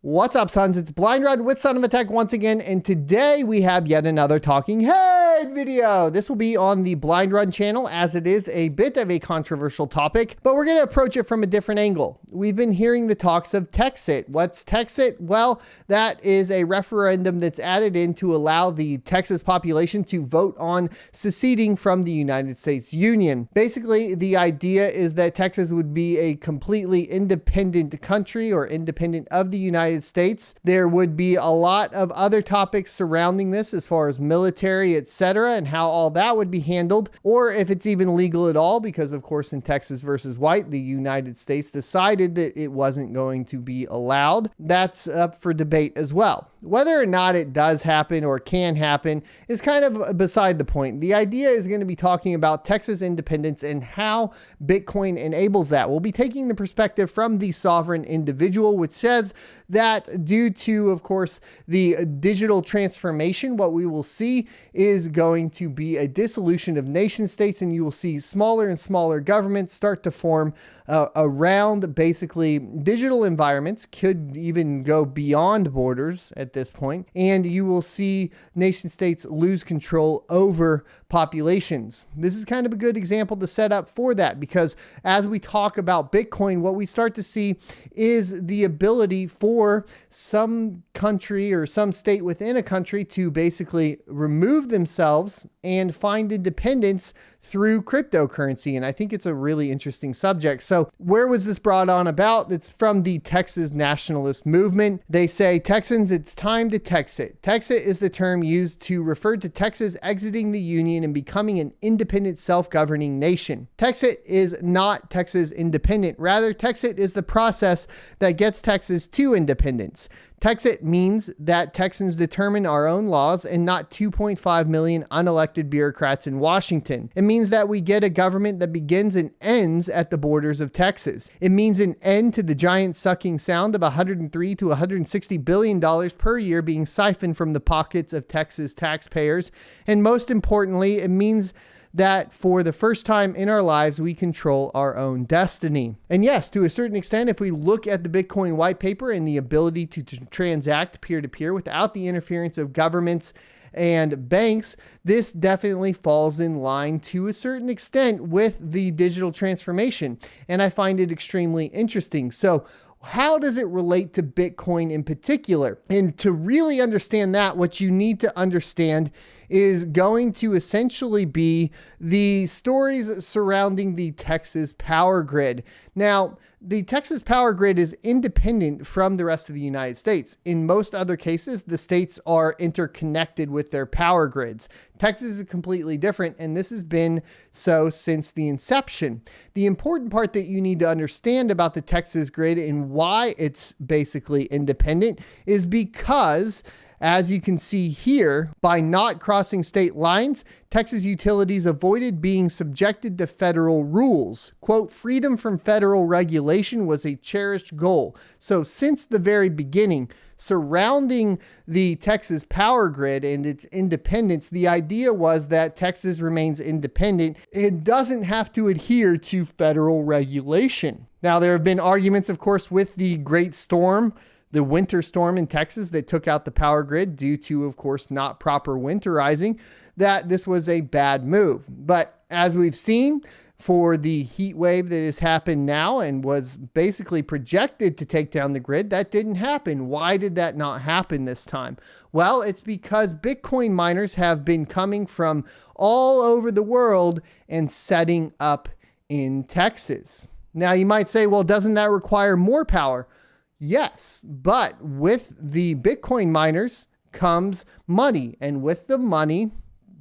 What's up, sons? It's Blind Rod with Son of a Tech once again, and today we have yet another talking head video. This will be on the Blind Run channel, as it is a bit of a controversial topic, but we're going to approach it from a different angle. We've been hearing the talks of Texit. What's Texit? Well, that is a referendum that's added in to allow the Texas population to vote on seceding from the United States Union. Basically, the idea is that Texas would be a completely independent country or independent of the United States. There would be a lot of other topics surrounding this as far as military, etc., and how all that would be handled, or if it's even legal at all, because of course in Texas versus White, the United States decided that it wasn't going to be allowed. That's up for debate as well. Whether or not it does happen or can happen is kind of beside the point. The idea is going to be talking about Texas independence and how Bitcoin enables that. We'll be taking the perspective from the sovereign individual, which says that due to, of course, the digital transformation, what we will see is going to be a dissolution of nation states, and you will see smaller and smaller governments start to form around basically digital environments, could even go beyond borders at this point, and you will see nation states lose control over populations. This is kind of a good example to set up for that, because as we talk about Bitcoin, what we start to see is the ability for some country or some state within a country to basically remove themselves and find independence through cryptocurrency. And I think it's a really interesting subject. So where was this brought on about? It's from the Texas nationalist movement. They say, Texans, it's time to Texit. Texit is the term used to refer to Texas exiting the Union and becoming an independent self-governing nation. Texit is not Texas independent. Rather, Texit is the process that gets Texas to independence. Texit means that Texans determine our own laws and not 2.5 million unelected bureaucrats in Washington. It means that we get a government that begins and ends at the borders of Texas. It means an end to the giant sucking sound of $103 to $160 billion per year being siphoned from the pockets of Texas taxpayers. And most importantly, it means that for the first time in our lives, we control our own destiny. And yes, to a certain extent, if we look at the Bitcoin white paper and the ability to transact peer-to-peer without the interference of governments and banks, this definitely falls in line to a certain extent with the digital transformation. And I find it extremely interesting. So how does it relate to Bitcoin in particular? And to really understand that, what you need to understand is going to essentially be the stories surrounding the Texas power grid. Now, the Texas power grid is independent from the rest of the United States. In most other cases, the states are interconnected with their power grids. Texas is completely different, and this has been so since the inception. The important part that you need to understand about the Texas grid and why it's basically independent is because, as you can see here, by not crossing state lines, Texas utilities avoided being subjected to federal rules. Quote, freedom from federal regulation was a cherished goal. So since the very beginning, surrounding the Texas power grid and its independence, the idea was that Texas remains independent. It doesn't have to adhere to federal regulation. Now, there have been arguments, of course, with the Great Storm, the winter storm in Texas that took out the power grid due to, of course, not proper winterizing, that this was a bad move. But as we've seen, for the heat wave that has happened now and was basically projected to take down the grid, that didn't happen. Why did that not happen this time? Well, it's because Bitcoin miners have been coming from all over the world and setting up in Texas. Now, you might say, well, doesn't that require more power? Yes, but with the Bitcoin miners comes money, and with the money,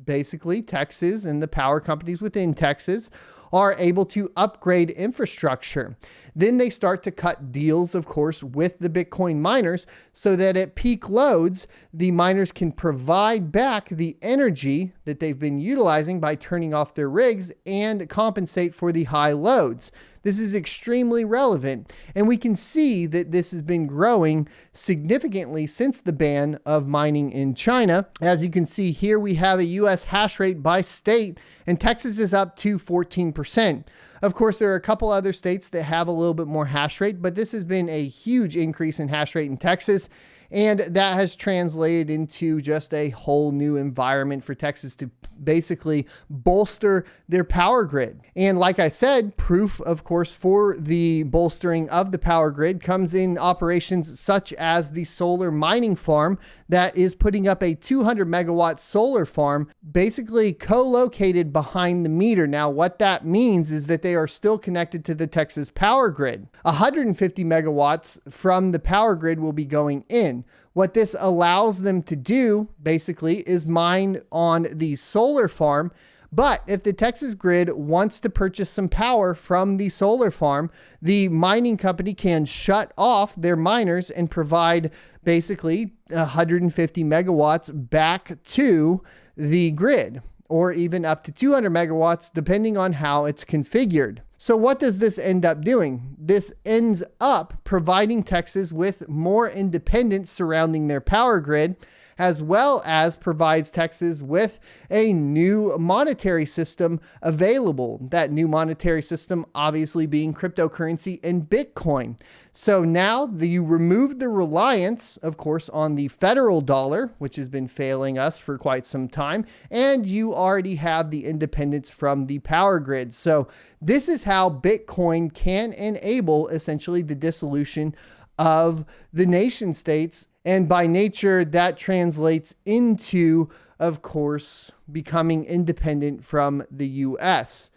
basically Texas and the power companies within Texas are able to upgrade infrastructure. Then they start to cut deals, of course, with the Bitcoin miners so that at peak loads, the miners can provide back the energy that they've been utilizing by turning off their rigs and compensate for the high loads. This is extremely relevant, and we can see that this has been growing significantly since the ban of mining in China. As you can see here, we have a US hash rate by state, and Texas is up to 14%. Of course, there are a couple other states that have a little bit more hash rate, but this has been a huge increase in hash rate in Texas. And that has translated into just a whole new environment for Texas to basically bolster their power grid. And like I said, proof, of course, for the bolstering of the power grid comes in operations such as the solar mining farm that is putting up a 200 megawatt solar farm, basically co-located behind the meter. Now, what that means is that they are still connected to the Texas power grid. 150 megawatts from the power grid will be going in. What this allows them to do, basically, is mine on the solar farm. But if the Texas grid wants to purchase some power from the solar farm, the mining company can shut off their miners and provide basically 150 megawatts back to the grid, or even up to 200 megawatts, depending on how it's configured. So what does this end up doing? This ends up providing Texas with more independence surrounding their power grid, as well as provides Texas with a new monetary system available. That new monetary system obviously being cryptocurrency and Bitcoin. So now you remove the reliance, of course, on the federal dollar, which has been failing us for quite some time, and you already have the independence from the power grid. So this is how Bitcoin can enable essentially the dissolution of the nation states. And by nature, that translates into, of course, becoming independent from the US.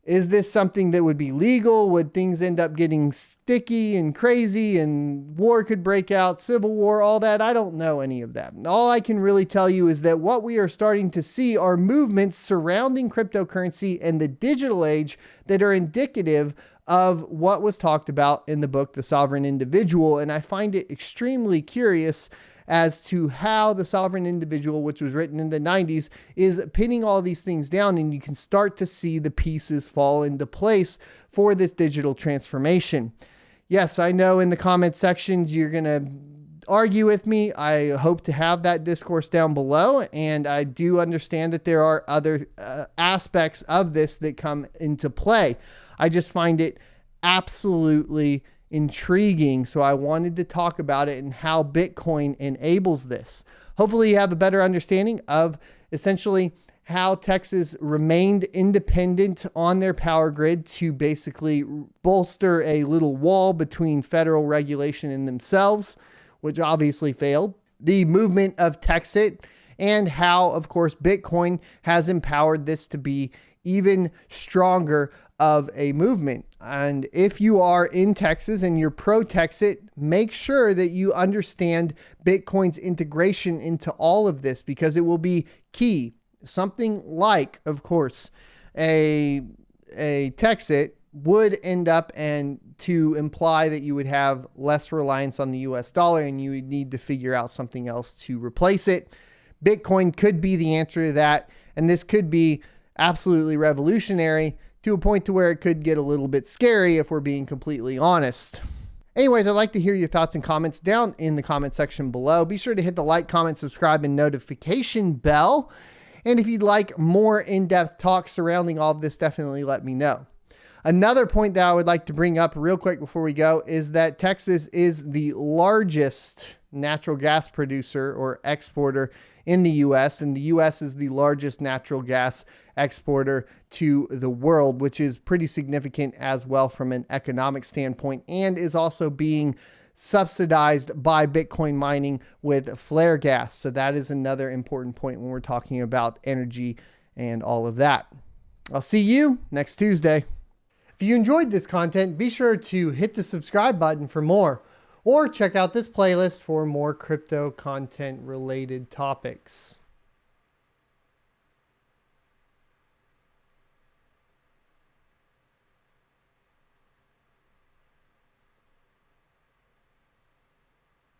Is this something that would be legal? Would things end up getting sticky and crazy and war could break out, civil war, all that? I don't know any of that. All I can really tell you is that what we are starting to see are movements surrounding cryptocurrency and the digital age that are indicative of what was talked about in the book, The Sovereign Individual. And I find it extremely curious as to how The Sovereign Individual, which was written in the 90s, is pinning all these things down, and you can start to see the pieces fall into place for this digital transformation. Yes, I know in the comment sections you're going to argue with me. I hope to have that discourse down below, and I do understand that there are other aspects of this that come into play. I just find it absolutely intriguing. So I wanted to talk about it and how Bitcoin enables this. Hopefully you have a better understanding of essentially how Texas remained independent on their power grid to basically bolster a little wall between federal regulation and themselves, which obviously failed. The movement of Texit, and how, of course, Bitcoin has empowered this to be even stronger of a movement. And if you are in Texas and you're pro-Texit, make sure that you understand Bitcoin's integration into all of this, because it will be key. Something like, of course, a Texit would end up and to imply that you would have less reliance on the US dollar and you would need to figure out something else to replace it. Bitcoin could be the answer to that. And this could be absolutely revolutionary to a point to where it could get a little bit scary if we're being completely honest. Anyways, I'd like to hear your thoughts and comments down in the comment section below. Be sure to hit the like, comment, subscribe, and notification bell. And if you'd like more in-depth talk surrounding all of this, definitely let me know. Another point that I would like to bring up real quick before we go is that Texas is the largest natural gas producer or exporter in the US, and the US is the largest natural gas exporter to the world, which is pretty significant as well from an economic standpoint, and is also being subsidized by Bitcoin mining with flare gas. So that is another important point when we're talking about energy and all of that. I'll see you next Tuesday. If you enjoyed this content, be sure to hit the subscribe button for more, or check out this playlist for more crypto content related topics.